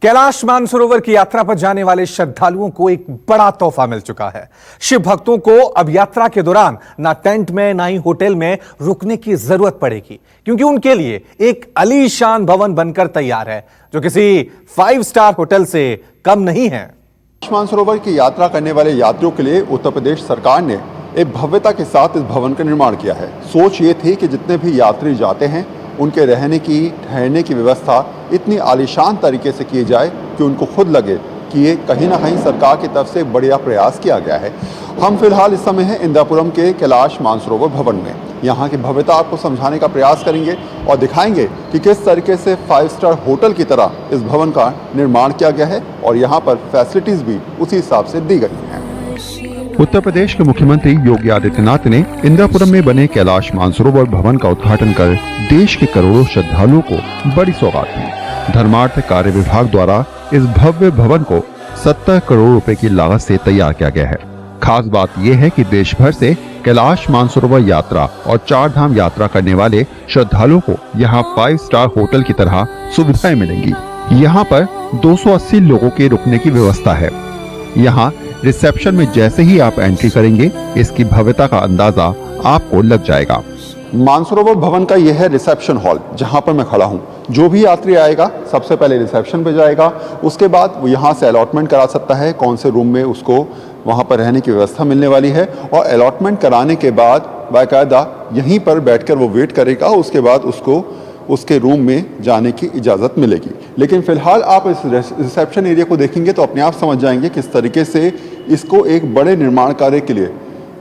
कैलाश मानसरोवर की यात्रा पर जाने वाले श्रद्धालुओं को एक बड़ा तोहफा मिल चुका है। शिव भक्तों को अब यात्रा के दौरान ना टेंट में ना ही होटल में रुकने की जरूरत पड़ेगी, क्योंकि उनके लिए एक आलीशान भवन बनकर तैयार है जो किसी 5 स्टार होटल से कम नहीं है। कैलाश मानसरोवर की यात्रा करने वाले यात्रियों के लिए उत्तर प्रदेश सरकार ने एक भव्यता के साथ इस भवन का निर्माण किया है। सोच ये थी कि जितने भी यात्री जाते हैं उनके रहने की, ठहरने की व्यवस्था इतनी आलीशान तरीके से की जाए कि उनको खुद लगे कि ये कहीं ना कहीं सरकार की तरफ से बढ़िया प्रयास किया गया है। हम फिलहाल इस समय हैं इंदिरापुरम के कैलाश मानसरोवर भवन में। यहाँ की भव्यता आपको समझाने का प्रयास करेंगे और दिखाएंगे कि किस तरीके से 5 स्टार होटल की तरह इस भवन का निर्माण किया गया है और यहाँ पर फैसिलिटीज भी उसी हिसाब से दी गई हैं। उत्तर प्रदेश के मुख्यमंत्री योगी आदित्यनाथ ने इंदिरापुरम में बने कैलाश मानसरोवर भवन का उद्घाटन कर देश के करोड़ों श्रद्धालुओं को बड़ी सौगात दी। धर्मार्थ कार्य विभाग द्वारा इस भव्य भवन को 70 करोड़ रुपए की लागत से तैयार किया गया है। खास बात यह है कि देश भर से कैलाश मानसरोवर यात्रा और 4 धाम यात्रा करने वाले श्रद्धालुओं को यहाँ 5 स्टार होटल की तरह सुविधाएं मिलेंगी। यहाँ पर 280 लोगों के रुकने की व्यवस्था है। यहाँ रिसेप्शन में जैसे ही आप एंट्री करेंगे इसकी भव्यता का अंदाजा आपको लग जाएगा। मानसरोवर भवन का यह है रिसेप्शन हॉल जहां पर मैं खड़ा हूं। जो भी यात्री आएगा सबसे पहले रिसेप्शन पे जाएगा, उसके बाद वो यहाँ से अलॉटमेंट करा सकता है कौन से रूम में उसको वहां पर रहने की व्यवस्था मिलने वाली है, और अलॉटमेंट कराने के बाद बाकायदा यहीं पर बैठकर वो वेट करेगा। उसके बाद उसको उसके रूम में जाने की इजाज़त मिलेगी। लेकिन फ़िलहाल आप इस रिसेप्शन एरिया को देखेंगे तो अपने आप समझ जाएंगे किस तरीके से इसको एक बड़े निर्माण कार्य के लिए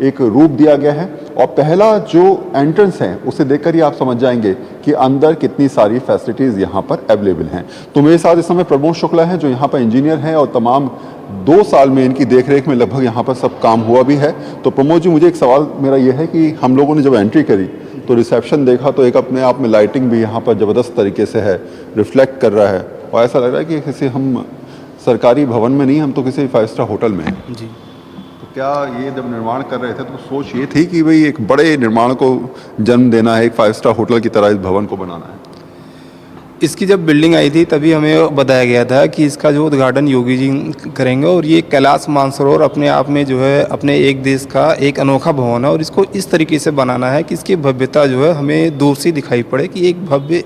एक रूप दिया गया है। और पहला जो एंट्रेंस है उसे देखकर ही आप समझ जाएंगे कि अंदर कितनी सारी फैसिलिटीज़ यहाँ पर अवेलेबल हैं। तो मेरे साथ इस समय प्रमोद शुक्ला हैं जो यहाँ पर इंजीनियर हैं और तमाम 2 साल में इनकी देखरेख में लगभग यहाँ पर सब काम हुआ भी है। तो प्रमोद जी, मुझे एक सवाल मेरा यह है कि हम लोगों ने जब एंट्री करी तो रिसेप्शन देखा तो एक अपने आप में लाइटिंग भी यहाँ पर ज़बरदस्त तरीके से है, रिफ्लेक्ट कर रहा है और ऐसा लग रहा है कि किसी हम सरकारी भवन में नहीं, हम तो किसी 5 स्टार होटल में हैं जी। तो क्या ये जब निर्माण कर रहे थे तो सोच ये थी कि भाई एक बड़े निर्माण को जन्म देना है, एक 5 स्टार होटल की तरह इस भवन को बनाना है? इसकी जब बिल्डिंग आई थी तभी हमें बताया गया था कि इसका जो उद्घाटन योगी जी करेंगे और ये कैलाश मानसरोवर अपने आप में जो है अपने एक देश का एक अनोखा भवन है और इसको इस तरीके से बनाना है कि इसकी भव्यता जो है हमें दूर से दिखाई पड़े कि एक भव्य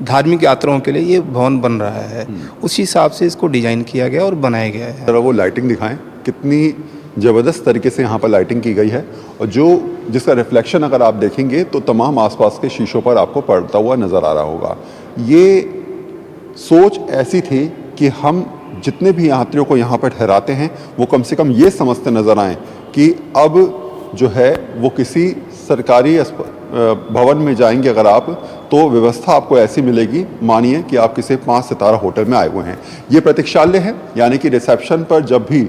धार्मिक यात्राओं के लिए ये भवन बन रहा है। उसी हिसाब से इसको डिजाइन किया गया और बनाया गया है। वो लाइटिंग दिखाएं, कितनी ज़बरदस्त तरीके से यहाँ पर लाइटिंग की गई है और जिसका रिफ्लेक्शन अगर आप देखेंगे तो तमाम आसपास के शीशों पर आपको पड़ता हुआ नज़र आ रहा होगा। ये सोच ऐसी थी कि हम जितने भी यात्रियों को यहाँ पर ठहराते हैं वो कम से कम ये समझते नज़र आएँ कि अब जो है वो किसी सरकारी भवन में जाएंगे अगर आप तो व्यवस्था आपको ऐसी मिलेगी मानिए कि आप किसी 5 सितारा होटल में आए हुए हैं। ये प्रतीक्षालय है, यानी कि रिसेप्शन पर जब भी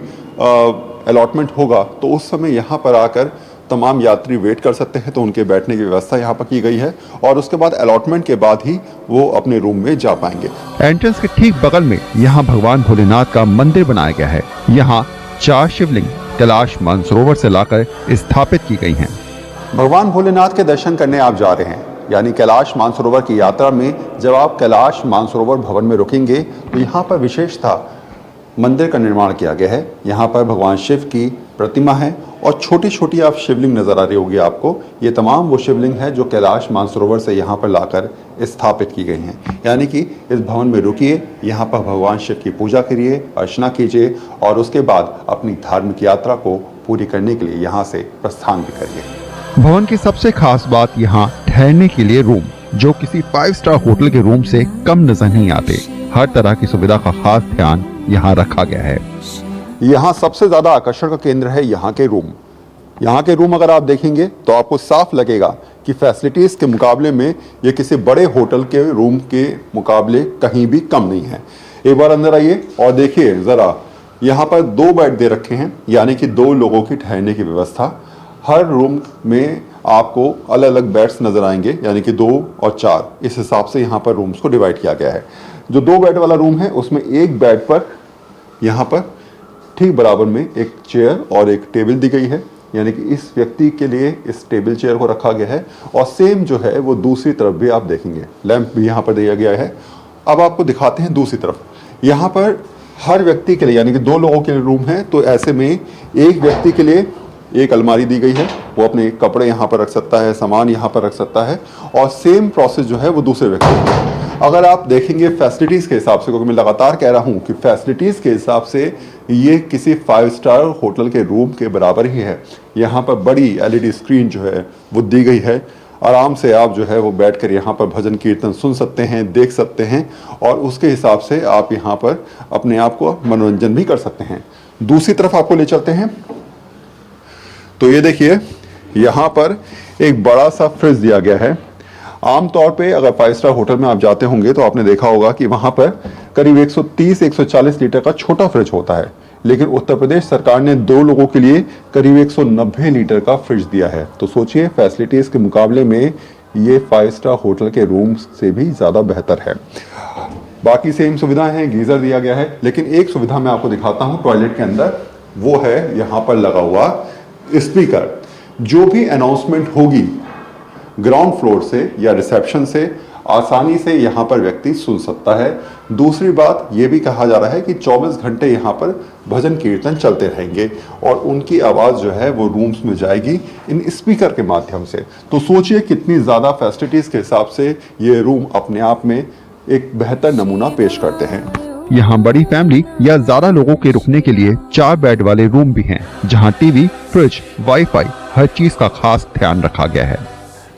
अलॉटमेंट होगा तो उस समय यहाँ पर आकर तमाम यात्री वेट कर सकते हैं। तो उनके बैठने की व्यवस्था यहाँ पर की गई है और उसके बाद अलॉटमेंट के बाद ही वो अपने रूम में जा पाएंगे। एंट्रेंस के ठीक बगल में यहाँ भगवान भोलेनाथ का मंदिर बनाया गया है। यहाँ 4 शिवलिंग कैलाश मानसरोवर से लाकर स्थापित की गई हैं। भगवान भोलेनाथ के दर्शन करने आप जा रहे हैं, यानी कैलाश मानसरोवर की यात्रा में जब आप कैलाश मानसरोवर भवन में रुकेंगे तो यहाँ पर विशेषता मंदिर का निर्माण किया गया है। यहाँ पर भगवान शिव की प्रतिमा है और छोटी छोटी आप शिवलिंग नजर आ रही होगी आपको। ये तमाम वो शिवलिंग है जो कैलाश मानसरोवर से यहाँ पर लाकर स्थापित की गई हैं। यानी कि इस भवन में रुकिए, यहाँ पर भगवान शिव की पूजा करिए, अर्चना कीजिए और उसके बाद अपनी धार्मिक यात्रा को पूरी करने के लिए यहाँ से प्रस्थान भी करिए। भवन की सबसे खास बात यहाँ ठहरने के लिए रूम, जो किसी 5 स्टार होटल के रूम से कम नजर नहीं आते। हर तरह की सुविधा का खास ध्यान यहाँ रखा गया है। यहाँ सबसे ज्यादा आकर्षण का केंद्र है यहाँ के रूम। यहाँ के रूम अगर आप देखेंगे तो आपको साफ लगेगा कि फैसिलिटीज के मुकाबले में ये किसी बड़े होटल के रूम के मुकाबले कहीं भी कम नहीं है। एक बार अंदर आइए और देखिए जरा, यहाँ पर 2 बेड दे रखे हैं, यानी कि 2 लोगों की ठहरने की व्यवस्था। हर रूम में आपको अलग अलग बेड्स नजर आएंगे, यानी कि 2 और 4 इस हिसाब से यहाँ पर रूम्स को डिवाइड किया गया है। जो 2 बेड वाला रूम है उसमें एक बेड पर यहाँ पर ठीक बराबर में एक चेयर और एक टेबल दी गई है, यानी कि इस व्यक्ति के लिए इस टेबल चेयर को रखा गया है। और सेम जो है वो दूसरी तरफ भी आप देखेंगे लैंप भी यहाँ पर दिया गया है। अब आपको दिखाते हैं दूसरी तरफ। यहाँ पर हर व्यक्ति के लिए, यानी कि 2 लोगों के लिए रूम है, तो ऐसे में एक व्यक्ति के लिए एक अलमारी दी गई है, वो अपने कपड़े यहाँ पर रख सकता है, सामान यहाँ पर रख सकता है, और सेम प्रोसेस जो है वो दूसरे व्यक्ति के लिए। अगर आप देखेंगे फैसिलिटीज़ के हिसाब से, क्योंकि मैं लगातार कह रहा हूँ कि फैसिलिटीज़ के हिसाब से ये किसी 5 स्टार होटल के रूम के बराबर ही है। यहाँ पर बड़ी LED स्क्रीन जो है वो दी गई है, आराम से आप जो है वो बैठकर यहाँ पर भजन कीर्तन सुन सकते हैं, देख सकते हैं, और उसके हिसाब से आप यहाँ पर अपने आप को मनोरंजन भी कर सकते हैं। दूसरी तरफ आपको ले चलते हैं, तो ये देखिए यहाँ पर एक बड़ा सा फ्रिज दिया गया है। आमतौर पे अगर 5 स्टार होटल में आप जाते होंगे तो आपने देखा होगा कि वहाँ पर करीब 130-140 लीटर का छोटा फ्रिज होता है, लेकिन उत्तर प्रदेश सरकार ने 2 लोगों के लिए करीब 190 लीटर का फ्रिज दिया है। तो सोचिए फैसिलिटीज के मुकाबले में ये 5 स्टार होटल के रूम से भी ज़्यादा बेहतर है। बाकी सेम सुविधाएं हैं, गीजर दिया गया है, लेकिन एक सुविधा मैं आपको दिखाता हूँ टॉयलेट के अंदर, वो है यहाँ पर लगा हुआ स्पीकर। जो भी अनाउंसमेंट होगी ग्राउंड फ्लोर से या रिसेप्शन से आसानी से यहाँ पर व्यक्ति सुन सकता है। दूसरी बात ये भी कहा जा रहा है कि 24 घंटे यहाँ पर भजन कीर्तन चलते रहेंगे और उनकी आवाज़ जो है वो रूम्स में जाएगी इन स्पीकर के माध्यम से। तो सोचिए कितनी ज़्यादा फैसिलिटीज़ के हिसाब से ये रूम अपने आप में एक बेहतर नमूना पेश करते हैं। यहाँ बड़ी फैमिली या ज्यादा लोगों के रुकने के लिए 4 बेड वाले रूम भी हैं, जहाँ टीवी, फ्रिज, वाईफाई, हर चीज का खास ध्यान रखा गया है।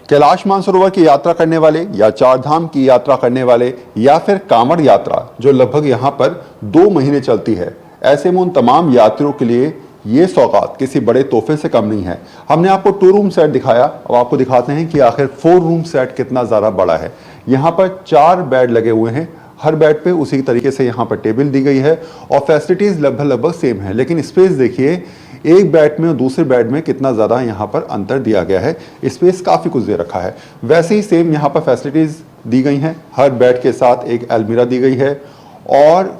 कैलाश मानसरोवर की यात्रा करने वाले या 4 धाम की यात्रा करने वाले या फिर कांवड़ यात्रा जो लगभग यहाँ पर 2 महीने चलती है, ऐसे में उन तमाम यात्रियों के लिए ये सौगात किसी बड़े तोहफे से कम नहीं है। हमने आपको 2 रूम सेट दिखाया, अब आपको दिखाते हैं कि आखिर 4 रूम सेट कितना ज़्यादा बड़ा है। यहाँ पर 4 बेड लगे हुए हैं, हर बेड पे उसी तरीके से यहाँ पर टेबल दी गई है और फैसिलिटीज़ लगभग सेम है, लेकिन स्पेस देखिए एक बेड में और दूसरे बेड में कितना ज़्यादा यहाँ पर अंतर दिया गया है। स्पेस काफ़ी कुछ दे रखा है। वैसे ही सेम यहाँ पर फैसिलिटीज़ दी गई हैं, हर बेड के साथ एक अलमीरा दी गई है और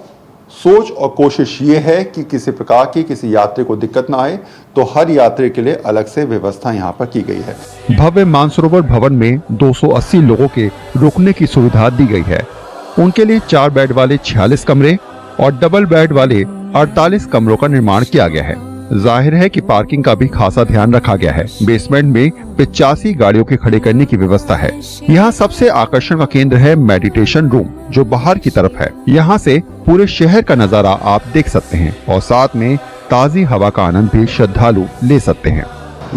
सोच और कोशिश ये है कि किसी प्रकार की किसी यात्री को दिक्कत ना आए, तो हर यात्री के लिए अलग से व्यवस्था यहाँ पर की गई है। भव्य मानसरोवर भवन में 280 लोगों के रुकने की सुविधा दी गई है। उनके लिए 4 बेड वाले 46 कमरे और डबल बेड वाले 48 कमरों का निर्माण किया गया है। जाहिर है कि पार्किंग का भी खासा ध्यान रखा गया है। बेसमेंट में 85 गाड़ियों के खड़े करने की व्यवस्था है। यहाँ सबसे आकर्षण का केंद्र है मेडिटेशन रूम, जो बाहर की तरफ है। यहाँ से पूरे शहर का नजारा आप देख सकते हैं और साथ में ताजी हवा का आनंद भी श्रद्धालु ले सकते हैं।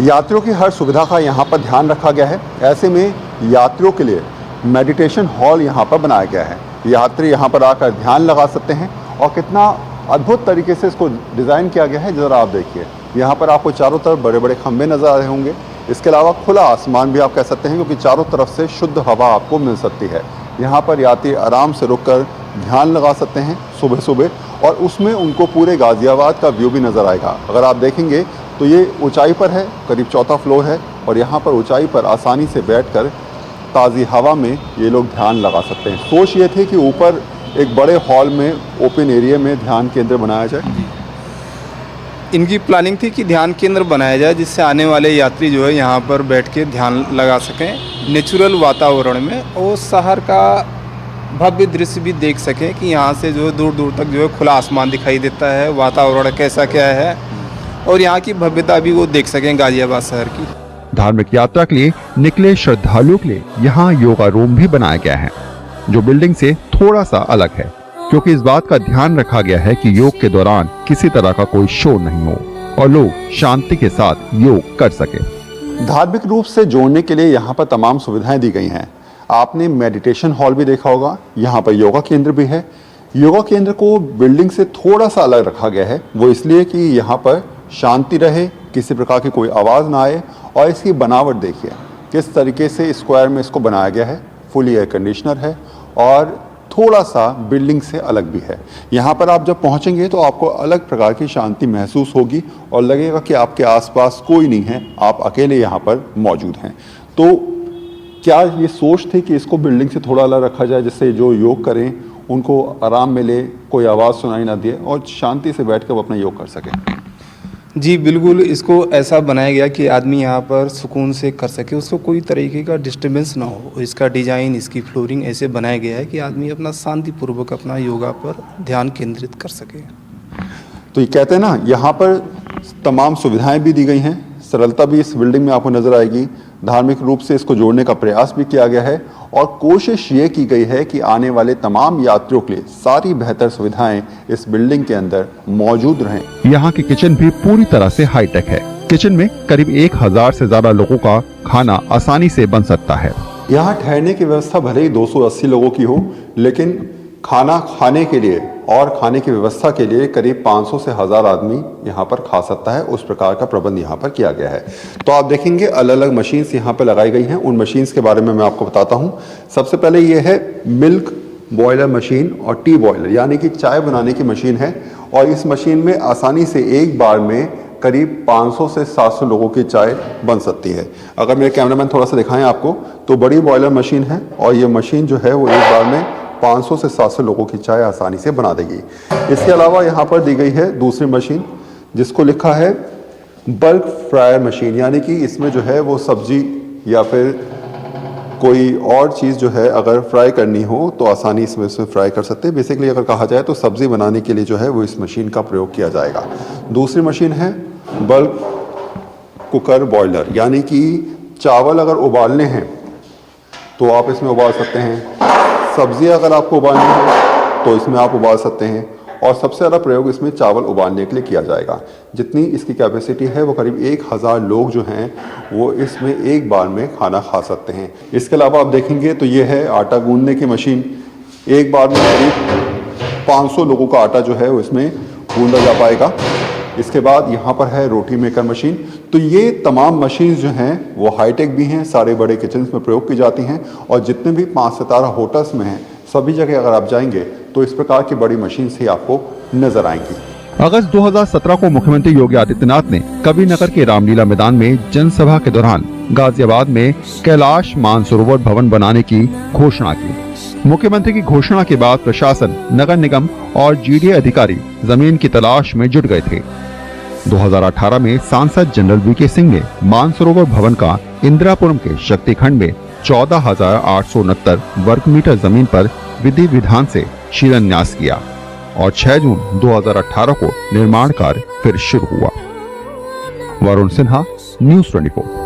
यात्रियों की हर सुविधा का यहाँ पर ध्यान रखा गया है। ऐसे में यात्रियों के लिए मेडिटेशन हॉल यहाँ पर बनाया गया है। यात्री यहाँ पर आकर ध्यान लगा सकते हैं और कितना अद्भुत तरीके से इसको डिज़ाइन किया गया है, ज़रा आप देखिए। यहाँ पर आपको चारों तरफ बड़े बड़े खंभे नज़र आ रहे होंगे। इसके अलावा खुला आसमान भी आप कह सकते हैं, क्योंकि चारों तरफ से शुद्ध हवा आपको मिल सकती है। यहाँ पर यात्री आराम से रुककर ध्यान लगा सकते हैं सुबह सुबह, और उसमें उनको पूरे गाज़ियाबाद का व्यू भी नज़र आएगा। अगर आप देखेंगे तो ये ऊंचाई पर है, करीब 4था फ्लोर है, और यहाँ पर ऊंचाई पर आसानी से बैठकर ताज़ी हवा में ये लोग ध्यान लगा सकते हैं। सोच ये थी कि ऊपर एक बड़े हॉल में ओपन एरिया में ध्यान केंद्र बनाया जाए। इनकी प्लानिंग थी कि ध्यान केंद्र बनाया जाए, जिससे आने वाले यात्री जो है यहाँ पर बैठ के ध्यान लगा सकें नेचुरल वातावरण में, और शहर का भव्य दृश्य भी देख सकें कि यहाँ से जो है दूर दूर तक जो है खुला आसमान दिखाई देता है, वातावरण कैसा क्या है, और यहाँ की भव्यता भी वो देख सकें गाजियाबाद शहर की। धार्मिक यात्रा के लिए निकले श्रद्धालुओं के लिए यहाँ योगा रूम भी बनाया गया है, जो बिल्डिंग से थोड़ा सा अलग है, क्योंकि इस बात का ध्यान रखा गया है कि योग के दौरान किसी तरह का कोई शोर नहीं हो और लोग शांति के साथ योग कर सके। धार्मिक रूप से जोड़ने के लिए यहाँ पर तमाम सुविधाएं दी गई हैं। आपने मेडिटेशन हॉल भी देखा होगा, यहाँ पर योगा केंद्र भी है। योगा केंद्र को बिल्डिंग से थोड़ा सा अलग रखा गया है, वो इसलिए कि यहाँ पर शांति रहे, किसी प्रकार की कोई आवाज़ ना आए, और इसकी बनावट देखिए किस तरीके से स्क्वायर में इसको बनाया गया है। फुली एयर कंडीशनर है और थोड़ा सा बिल्डिंग से अलग भी है। यहाँ पर आप जब पहुँचेंगे तो आपको अलग प्रकार की शांति महसूस होगी और लगेगा कि आपके आसपास कोई नहीं है, आप अकेले यहाँ पर मौजूद हैं। तो क्या ये सोच थी कि इसको बिल्डिंग से थोड़ा अलग रखा जाए, जिससे जो योग करें उनको आराम मिले, कोई आवाज़ सुनाई ना दे और शांति से बैठ कर वो अपना योग कर सकें। जी बिल्कुल, इसको ऐसा बनाया गया कि आदमी यहाँ पर सुकून से कर सके, उसको कोई तरीके का डिस्टर्बेंस ना हो। इसका डिज़ाइन, इसकी फ्लोरिंग ऐसे बनाया गया है कि आदमी अपना शांतिपूर्वक अपना योगा पर ध्यान केंद्रित कर सके। तो ये कहते हैं ना, यहाँ पर तमाम सुविधाएं भी दी गई हैं, सरलता भी इस बिल्डिंग में आपको नजर आएगी। धार्मिक रूप से इसको जोड़ने का प्रयास भी किया गया है और कोशिश ये की गई है कि आने वाले तमाम यात्रियों के लिए सारी बेहतर सुविधाएं इस बिल्डिंग के अंदर मौजूद रहें। यहाँ की किचन भी पूरी तरह से हाईटेक है। किचन में करीब 1000 से ज्यादा लोगों का खाना आसानी से बन सकता है। यहाँ ठहरने की व्यवस्था भले ही 280 लोगों की हो, लेकिन खाना खाने के लिए और खाने की व्यवस्था के लिए करीब 500 से 1000 आदमी यहाँ पर खा सकता है। उस प्रकार का प्रबंध यहाँ पर किया गया है। तो आप देखेंगे अलग अलग मशीन्स यहाँ पर लगाई गई हैं। उन मशीन्स के बारे में मैं आपको बताता हूँ। सबसे पहले ये है मिल्क बॉयलर मशीन और टी बॉयलर, यानी कि चाय बनाने की मशीन है। और इस मशीन में आसानी से एक बार में करीब 500 से 700 लोगों की चाय बन सकती है। अगर मेरे कैमरामैन थोड़ा सा दिखाएं आपको, तो बड़ी बॉयलर मशीन है और ये मशीन जो है वो एक बार में 500 से 700 लोगों की चाय आसानी से बना देगी। इसके अलावा यहाँ पर दी गई है दूसरी मशीन, जिसको लिखा है बल्क फ्रायर मशीन, यानी कि इसमें जो है वो सब्जी या फिर कोई और चीज़ जो है अगर फ्राई करनी हो तो आसानी इसमें से फ्राई कर सकते हैं। बेसिकली अगर कहा जाए तो सब्जी बनाने के लिए जो है वो इस मशीन का प्रयोग किया जाएगा। दूसरी मशीन है बल्क कुकर बॉयलर, यानी कि चावल अगर उबालने हैं तो आप इसमें उबाल सकते हैं, सब्जी अगर आपको उबालनी है तो इसमें आप उबाल सकते हैं। और सबसे ज़्यादा प्रयोग इसमें चावल उबालने के लिए किया जाएगा। जितनी इसकी कैपेसिटी है वो करीब 1000 लोग जो हैं वो इसमें एक बार में खाना खा सकते हैं। इसके अलावा आप देखेंगे तो ये है आटा गूंदने की मशीन। एक बार में करीब 500 लोगों का आटा जो है वो इसमें गूंदा जा पाएगा। इसके बाद यहाँ पर है रोटी मेकर मशीन। तो ये तमाम मशीन जो हैं वो हाईटेक भी हैं, सारे बड़े किचन्स में प्रयोग की जाती हैं और जितने भी 5 सितारा होटल्स में हैं सभी जगह अगर आप जाएंगे तो इस प्रकार की बड़ी मशीन ही आपको नजर आएंगी। अगस्त 2017 को मुख्यमंत्री योगी आदित्यनाथ ने कवि नगर के रामलीला मैदान में जनसभा के दौरान गाजियाबाद में कैलाश मानसरोवर भवन बनाने की घोषणा की। मुख्यमंत्री की घोषणा के बाद प्रशासन, नगर निगम और जीडीए अधिकारी जमीन की तलाश में जुट गए थे। 2018 में सांसद जनरल वीके सिंह ने मानसरोवर भवन का इंदिरापुरम के शक्तिखंड में 14,869 वर्ग मीटर जमीन पर विधि विधान से शिलान्यास किया और 6 जून 2018 को निर्माण कार्य फिर शुरू हुआ। वरुण सिन्हा, न्यूज़ 24।